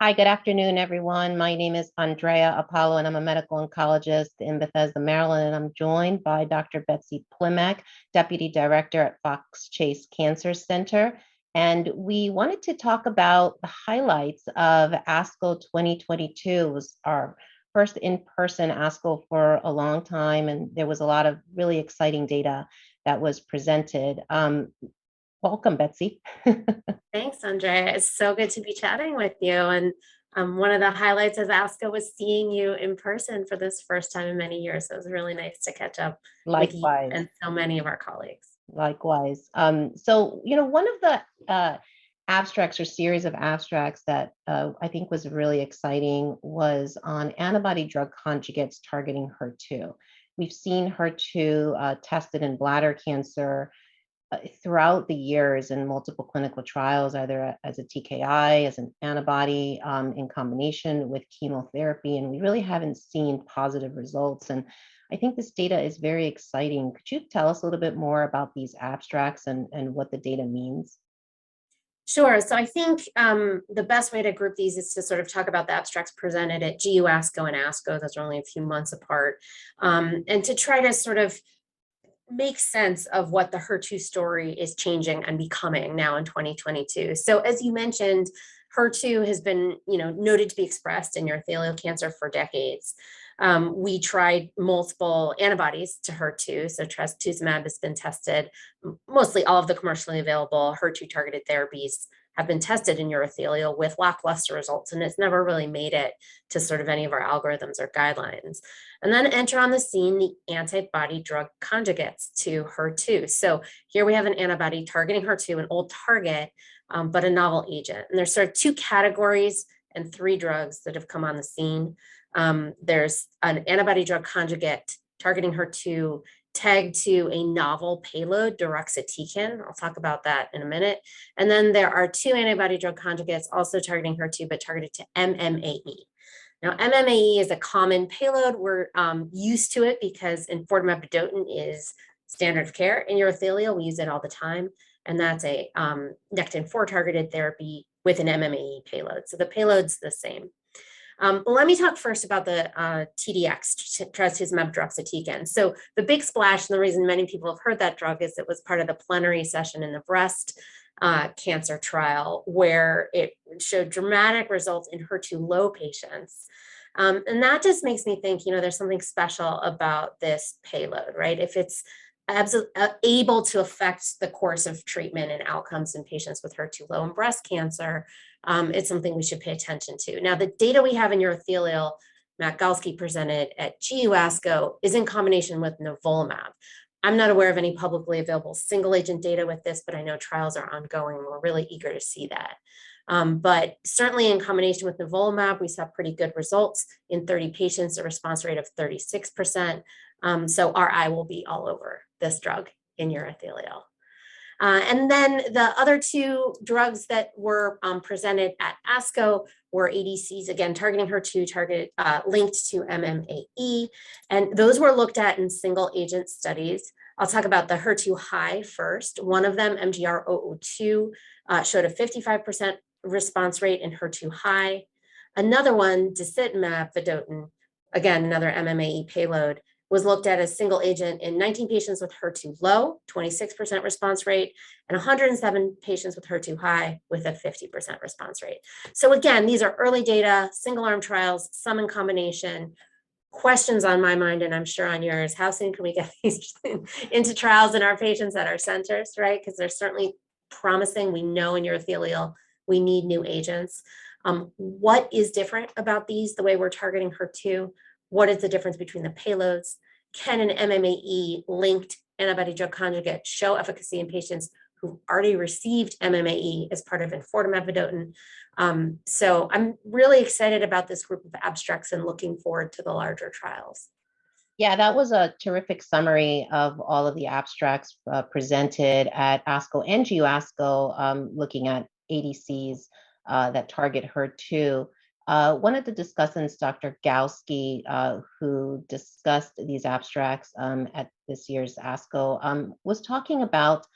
Hi, good afternoon, everyone. My name is Andrea Apolo, and I'm a medical oncologist in Bethesda, Maryland. And I'm joined by Dr. Betsy Plimack, Deputy Director at Fox Chase Cancer Center. And we wanted to talk about the highlights of ASCO 2022. It was our first in-person ASCO for a long time, and there was a lot of really exciting data that was presented. Welcome, Betsy. Thanks, Andrea. It's so good to be chatting with you. And one of the highlights of ASCO was seeing you in person for this first time in many years. So it was really nice to catch up with you Likewise. and so many of our colleagues. Likewise. One of the abstracts or series of abstracts that I think was really exciting was on antibody drug conjugates targeting HER2. We've seen HER2 tested in bladder cancer throughout the years in multiple clinical trials, either as a TKI, as an antibody, in combination with chemotherapy, and we really haven't seen positive results. And I think this data is very exciting. Could you tell us a little bit more about these abstracts and what the data means? Sure. So I think the best way to group these is to sort of talk about the abstracts presented at GU ASCO and ASCO. Those are only a few months apart. And to try to sort of make sense of what the HER2 story is changing and becoming now in 2022. So as you mentioned, HER2 has been, noted to be expressed in urothelial cancer for decades. We tried multiple antibodies to HER2. So trastuzumab has been tested. Mostly all of the commercially available HER2 targeted therapies have been tested in urothelial with lackluster results, and it's never really made it to sort of any of our algorithms or guidelines. And then enter on the scene the antibody drug conjugates to HER2. So here we have an antibody targeting HER2, an old target, but a novel agent. And there's sort of two categories and three drugs that have come on the scene. There's an antibody drug conjugate targeting HER2 tagged to a novel payload, deruxtecan. I'll talk about that in a minute. And then there are two antibody drug conjugates also targeting HER2, but targeted to MMAE. Now, MMAE is a common payload. We're used to it because enfortumab vedotin is standard of care in urothelial. We use it all the time. And that's a Nectin-4 targeted therapy with an MMAE payload. So the payload's the same. Let me talk first about the TDX, trastuzumab deruxtecan. So the big splash, and the reason many people have heard that drug is it was part of the plenary session in the breast cancer trial, where it showed dramatic results in HER2 low patients. And that just makes me think, there's something special about this payload, right? If it's able to affect the course of treatment and outcomes in patients with HER2 low and breast cancer, it's something we should pay attention to. Now, the data we have in urothelial, Matt Galsky presented at GU ASCO, is in combination with nivolumab. I'm not aware of any publicly available single agent data with this, but I know trials are ongoing. And we're really eager to see that. But certainly in combination with nivolumab, we saw pretty good results in 30 patients, a response rate of 36%. So our eye will be all over this drug in urothelial. And then the other two drugs that were presented at ASCO were ADCs, again, targeting HER2, linked to MMAE. And those were looked at in single agent studies. I'll talk about the HER2 high first. One of them, MGR002, showed a 55% response rate in HER2 high. Another one, disitamab vedotin, again, another MMAE payload, was looked at as single agent in 19 patients with HER2 low, 26% response rate, and 107 patients with HER2 high with a 50% response rate. So again, these are early data, single arm trials, some in combination. Questions on my mind, and I'm sure on yours, how soon can we get these into trials in our patients at our centers, right? Because they're certainly promising. We know in urothelial, we need new agents. What is different about these, the way we're targeting HER2? What is the difference between the payloads? Can an MMAE linked antibody drug conjugate show efficacy in patients who've already received MMAE as part of enfortumab vedotin? So I'm really excited about this group of abstracts and looking forward to the larger trials. Yeah, that was a terrific summary of all of the abstracts presented at ASCO and GU ASCO, looking at ADCs that target HER2. One of the discussants, Dr. Galsky, who discussed these abstracts at this year's ASCO, was talking about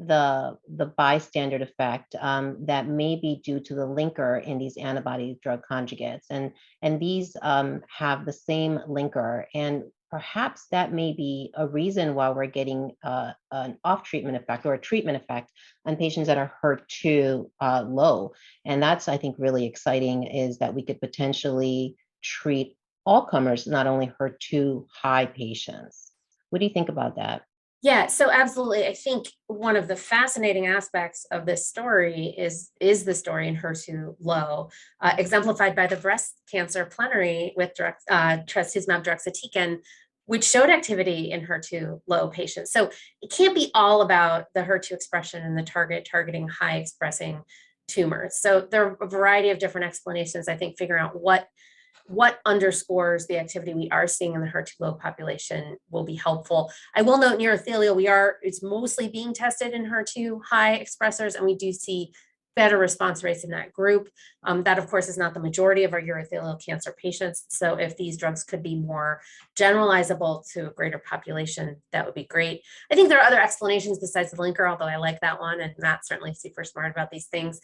the bystander effect that may be due to the linker in these antibody drug conjugates, and these have the same linker, and perhaps that may be a reason why we're getting an off-treatment effect or a treatment effect on patients that are HER2 low. And that's, I think, really exciting, is that we could potentially treat all comers, not only HER2 high patients. What do you think about that? Yeah, so absolutely. I think one of the fascinating aspects of this story is the story in HER2 low, exemplified by the breast cancer plenary with trastuzumab deruxtecan, which showed activity in HER2 low patients. So it can't be all about the HER2 expression and the targeting high expressing tumors. So there are a variety of different explanations. I think figuring out what underscores the activity we are seeing in the HER2 low population will be helpful. I will note in urothelial, it's mostly being tested in HER2 high expressors, and we do see better response rates in that group. That, of course, is not the majority of our urothelial cancer patients. So if these drugs could be more generalizable to a greater population, that would be great. I think there are other explanations besides the linker, although I like that one, and Matt's certainly super smart about these things.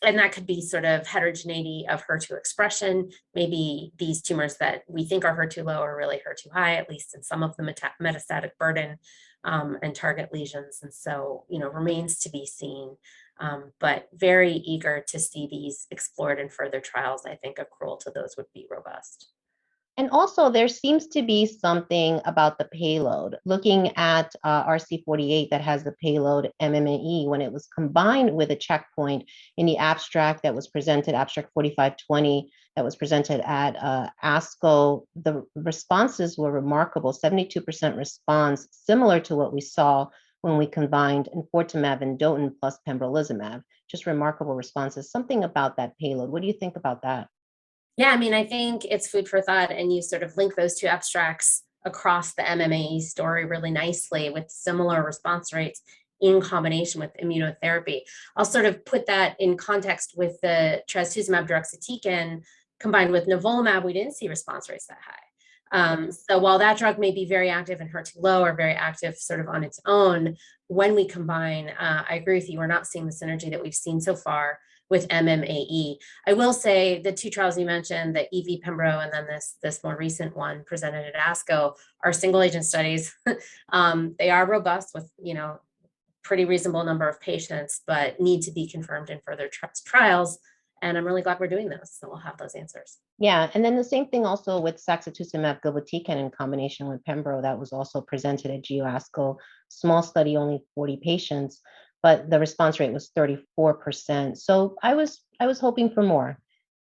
And that could be sort of heterogeneity of HER2 expression. Maybe these tumors that we think are HER2 low are really HER2 high, at least in some of the metastatic burden and target lesions. And so, remains to be seen. But very eager to see these explored in further trials. I think accrual to those would be robust. And also, there seems to be something about the payload. Looking at RC48 that has the payload MMAE, when it was combined with a checkpoint in the abstract that was presented, abstract 4520, that was presented at ASCO, the responses were remarkable, 72% response, similar to what we saw when we combined enfortumab vedotin plus pembrolizumab. Just remarkable responses. Something about that payload. What do you think about that? Yeah, I mean, I think it's food for thought, and you sort of link those two abstracts across the MMA story really nicely with similar response rates in combination with immunotherapy. I'll sort of put that in context with the trastuzumab deruxtecan combined with nivolumab. We didn't see response rates that high. So while that drug may be very active in HER2 low or very active sort of on its own, when we combine, I agree with you, we're not seeing the synergy that we've seen so far with MMAE. I will say the two trials you mentioned, the EV Pembro and then this more recent one presented at ASCO, are single agent studies. They are robust with, pretty reasonable number of patients, but need to be confirmed in further trials. And I'm really glad we're doing those, so we'll have those answers. Yeah, and then the same thing also with sacituzumab govitecan in combination with pembro, that was also presented at ASCO. Small study, only 40 patients, but the response rate was 34%. So I was hoping for more.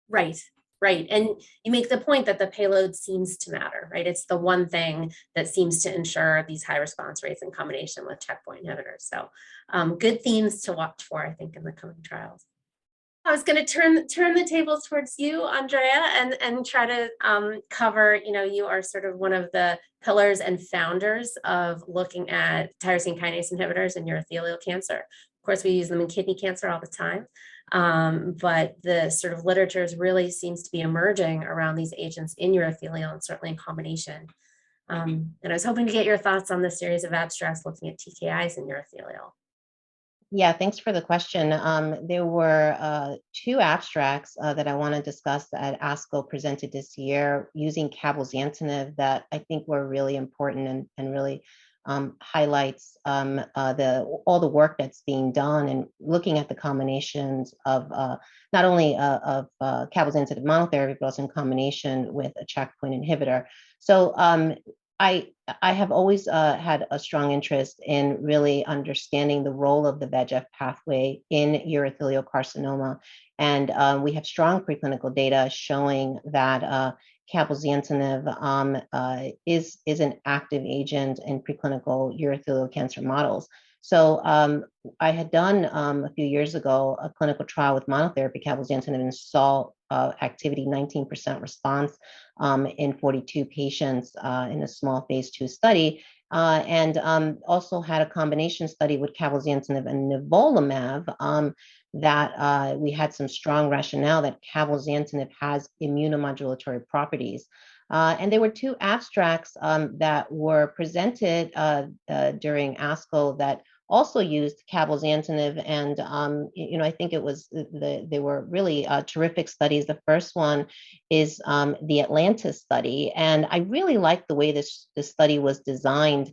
Right. And you make the point that the payload seems to matter, right? It's the one thing that seems to ensure these high response rates in combination with checkpoint inhibitors. So good themes to watch for, I think, in the coming trials. I was going to turn the tables towards you, Andrea, and try to cover, you are sort of one of the pillars and founders of looking at tyrosine kinase inhibitors in urothelial cancer. Of course, we use them in kidney cancer all the time, but the sort of literature really seems to be emerging around these agents in urothelial and certainly in combination. And I was hoping to get your thoughts on this series of abstracts looking at TKIs in urothelial. Yeah, thanks for the question. There were two abstracts that I want to discuss at ASCO presented this year using cabozantinib that I think were really important and really highlights all the work that's being done and looking at the combinations of not only of cabozantinib monotherapy, but also in combination with a checkpoint inhibitor. So I have always had a strong interest in really understanding the role of the VEGF pathway in urothelial carcinoma. And we have strong preclinical data showing that cabozantinib is an active agent in preclinical urothelial cancer models. So I had done a few years ago a clinical trial with monotherapy cabozantinib and saw activity, 19% response in 42 patients in a small phase 2 study. And also had a combination study with cabozantinib and nivolumab that we had some strong rationale that cabozantinib has immunomodulatory properties. And there were two abstracts that were presented during ASCO that also used cabozantinib, and I think it was they were really terrific studies. The first one is the Atlantis study, and I really like the way this study was designed.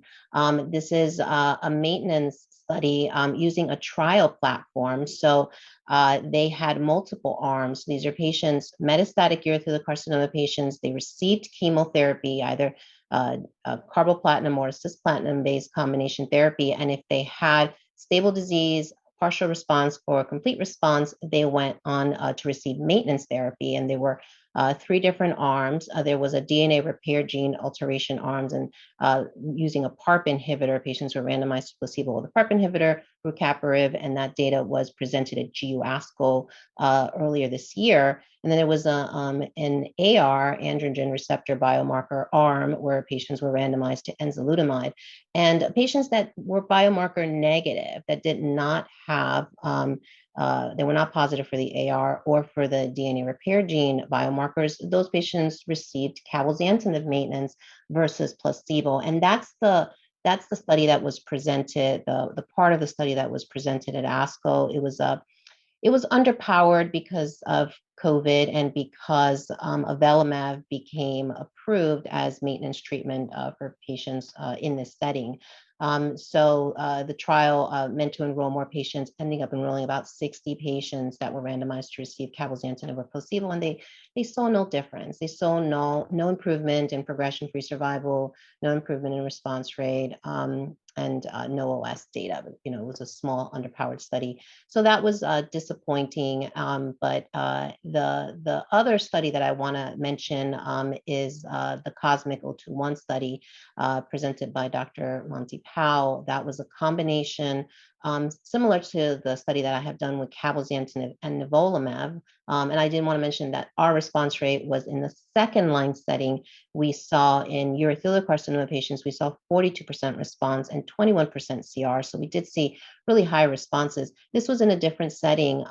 This is a maintenance study using a trial platform. So they had multiple arms. These are patients, metastatic urothelial carcinoma patients. They received chemotherapy, either carboplatin or cisplatin-based combination therapy. And if they had stable disease, partial response, or complete response, they went on to receive maintenance therapy. And there were three different arms. There was a DNA repair gene alteration arms, and using a PARP inhibitor, patients were randomized to placebo with a PARP inhibitor, rucaparib, and that data was presented at GU ASCO earlier this year. And then there was an AR, androgen receptor biomarker arm, where patients were randomized to enzalutamide. And patients that were biomarker negative, that did not have, they were not positive for the AR or for the DNA repair gene biomarkers, those patients received cabozantinib maintenance versus placebo. And that's the study that was presented, the part of the study that was presented at ASCO. It was underpowered because of COVID and because avelumab became approved as maintenance treatment for patients in this setting. So the trial meant to enroll more patients, ending up enrolling about 60 patients that were randomized to receive cabozantinib or placebo, and they saw no difference. They saw no improvement in progression-free survival, no improvement in response rate, and no OS data. But, it was a small, underpowered study. So that was disappointing. But the other study that I want to mention is the Cosmic 021 study presented by Dr. Monty Powell. That was a combination similar to the study that I have done with cabozantinib and nivolumab. And I did want to mention that our response rate was in the second line setting. We saw in urothelial carcinoma patients, we saw 42% response and 21% CR. So we did see really high responses. This was in a different setting.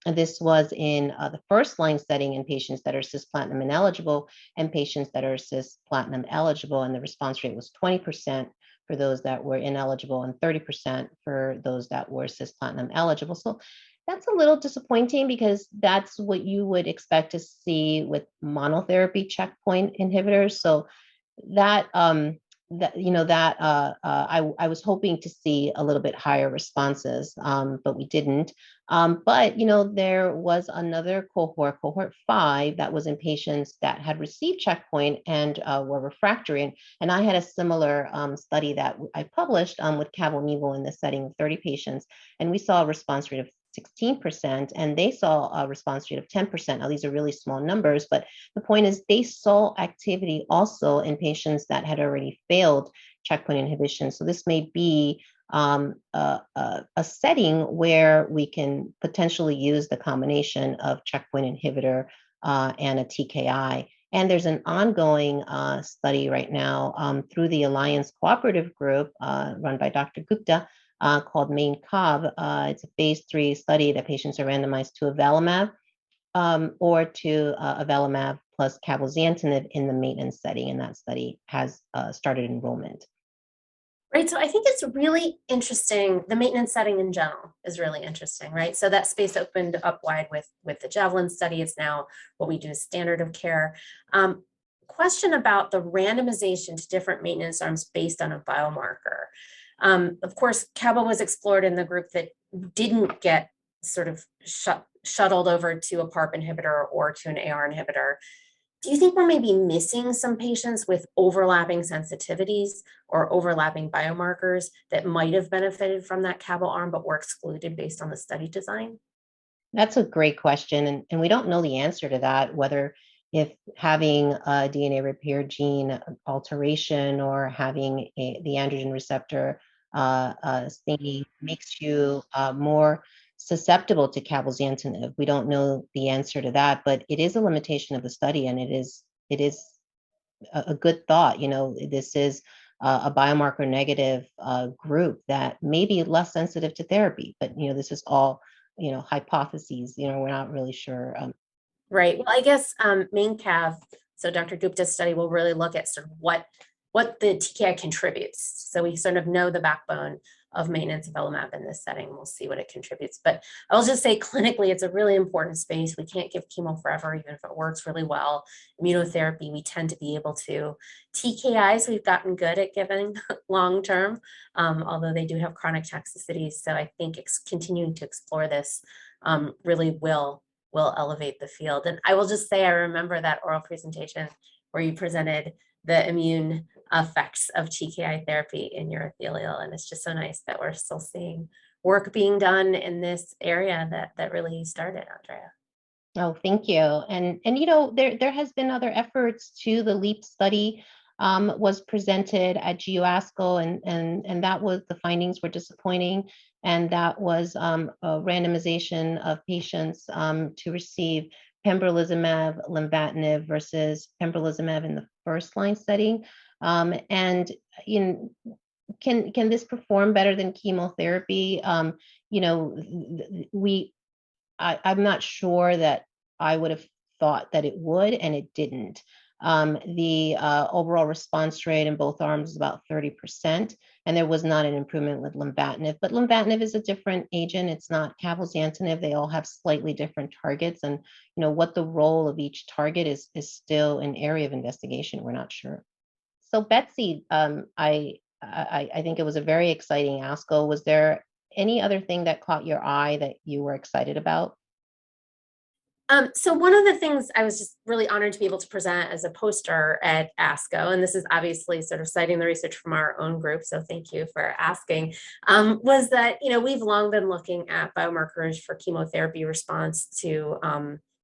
This was in the first line setting in patients that are cisplatin ineligible and patients that are cisplatin eligible. And the response rate was 20% for those that were ineligible and 30% for those that were cisplatin eligible. So that's a little disappointing because that's what you would expect to see with monotherapy checkpoint inhibitors. So that I was hoping to see a little bit higher responses, but we didn't. But there was another cohort 5, that was in patients that had received checkpoint and were refractory. And I had a similar study that I published with cabo-nivo in the setting of 30 patients, and we saw a response rate of 16%, and they saw a response rate of 10%. Now, these are really small numbers, but the point is they saw activity also in patients that had already failed checkpoint inhibition. So this may be a setting where we can potentially use the combination of checkpoint inhibitor and a TKI. And there's an ongoing study right now through the Alliance Cooperative Group run by Dr. Gupta, called Main-COB. It's a phase 3 study that patients are randomized to avelumab or to avelumab plus cabozantinib in the maintenance setting, and that study has started enrollment. Right, so I think it's really interesting. The maintenance setting in general is really interesting, right? So that space opened up wide with the Javelin study. It's now what we do as standard of care. Question about the randomization to different maintenance arms based on a biomarker. Of course, cabo was explored in the group that didn't get sort of shuttled over to a PARP inhibitor or to an AR inhibitor. Do you think we're maybe missing some patients with overlapping sensitivities or overlapping biomarkers that might have benefited from that cabo arm but were excluded based on the study design? That's a great question. And we don't know the answer to that, whether if having a DNA repair gene alteration or having the androgen receptor staining makes you more susceptible to cabozantinib. We don't know the answer to that, but it is a limitation of the study, and it is a good thought. This is a biomarker negative group that may be less sensitive to therapy, but this is all hypotheses. We're not really sure. Right. Well, I guess main-CAV, so Dr. Gupta's study will really look at sort of what the TKI contributes. So we sort of know the backbone of maintenance of nivolumab in this setting. We'll see what it contributes. But I'll just say clinically, it's a really important space. We can't give chemo forever, even if it works really well. Immunotherapy, we tend to be able to. TKIs, we've gotten good at giving long term, although they do have chronic toxicities. So I think continuing to explore this really will elevate the field. And I will just say, I remember that oral presentation where you presented the immune effects of TKI therapy in urothelial. And it's just so nice that we're still seeing work being done in this area that really started, Andrea. Oh, thank you. And you know, there has been other efforts to the LEAP study was presented at ASCO, and that was, the findings were disappointing. And that was a randomization of patients to receive pembrolizumab, lenvatinib versus pembrolizumab in the first line setting. And can this perform better than chemotherapy? You know, I'm not sure that I would have thought that it would, and it didn't. The overall response rate in both arms is about 30%, and there was not an improvement with lenvatinib. But lenvatinib is a different agent. It's not cabozantinib. They all have slightly different targets, and you know what the role of each target is still an area of investigation. We're not sure. So Betsy, I think it was a very exciting ASCO. Was there any other thing that caught your eye that you were excited about? So one of the things I was just really honored to be able to present as a poster at ASCO, and this is obviously sort of citing the research from our own group, so thank you for asking, was that, you know, we've long been looking at biomarkers for chemotherapy response to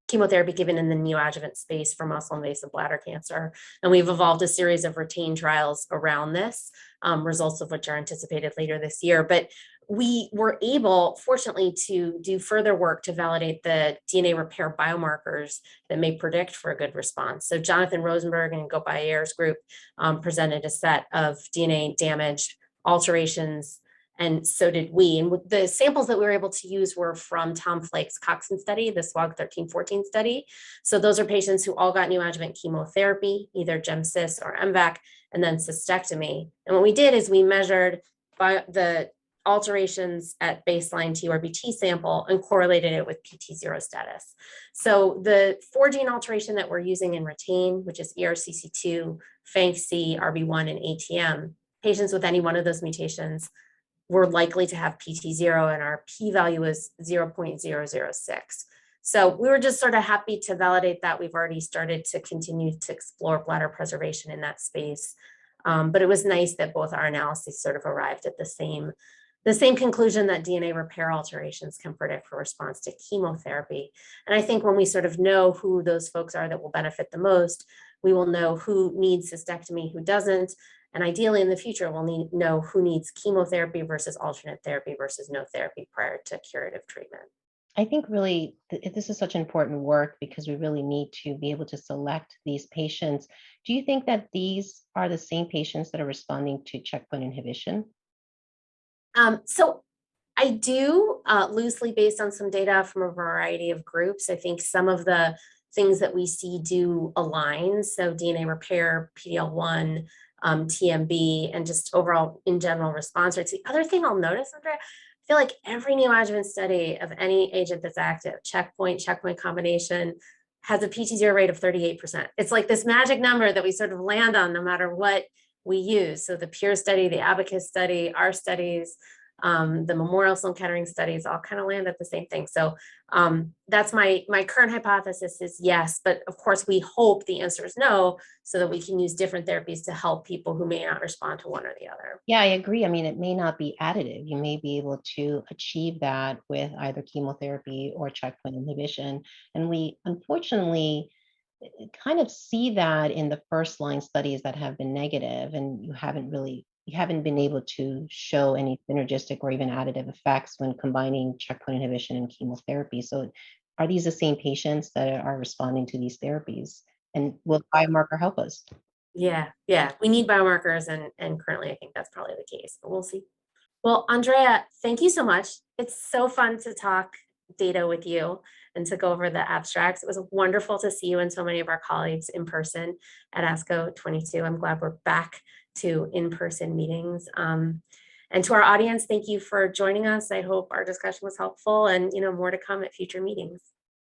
chemotherapy given in the neoadjuvant space for muscle invasive bladder cancer. And we've evolved a series of routine trials around this, results of which are anticipated later this year. But we were able, fortunately, to do further work to validate the DNA repair biomarkers that may predict for a good response. So Jonathan Rosenberg and Gopayer's group presented a set of DNA damage alterations, and so did we. And the samples that we were able to use were from Tom Flake's Coxon study, the SWOG 13-14 study. So those are patients who all got neoadjuvant chemotherapy, either GemCis or MVAC, and then cystectomy. And what we did is we measured the alterations at baseline TURBT sample and correlated it with PT0 status. So the 4-gene alteration that we're using in Retain, which is ERCC2, FANC-C, RB1, and ATM, patients with any one of those mutations were likely to have PT0, and our p-value was 0.006. So we were just sort of happy to validate that. We've already started to continue to explore bladder preservation in that space. But it was nice that both our analyses sort of arrived at the same conclusion that DNA repair alterations can predict for response to chemotherapy. And I think when we sort of know who those folks are that will benefit the most, we will know who needs cystectomy, who doesn't. And ideally in the future, we'll know who needs chemotherapy versus alternate therapy versus no therapy prior to curative treatment. I think really this is such important work because we really need to be able to select these patients. Do you think that these are the same patients that are responding to checkpoint inhibition? So I do, loosely based on some data from a variety of groups. I think some of the things that we see do align. So DNA repair, PD-L1, TMB, and just overall in general response rates. The other thing I'll notice, Andrea, I feel like every neoadjuvant study of any agent that's active, checkpoint combination, has a PT0 rate of 38%. It's like this magic number that we sort of land on no matter what we use. So the PURE study, the Abacus study, our studies, the Memorial Sloan Kettering studies all kind of land at the same thing. So that's my current hypothesis is yes, but of course we hope the answer is no, so that we can use different therapies to help people who may not respond to one or the other. Yeah, I agree. I mean, it may not be additive. You may be able to achieve that with either chemotherapy or checkpoint inhibition. And we unfortunately kind of see that in the first line studies that have been negative, and you haven't been able to show any synergistic or even additive effects when combining checkpoint inhibition and chemotherapy. So are these the same patients that are responding to these therapies? And will biomarker help us? Yeah, we need biomarkers, and currently I think that's probably the case, but we'll see. Well, Andrea, thank you so much. It's so fun to talk data with you and to go over the abstracts. It was wonderful to see you and so many of our colleagues in person at ASCO 22. I'm glad we're back to in-person meetings. And to our audience, thank you for joining us. I hope our discussion was helpful, and more to come at future meetings.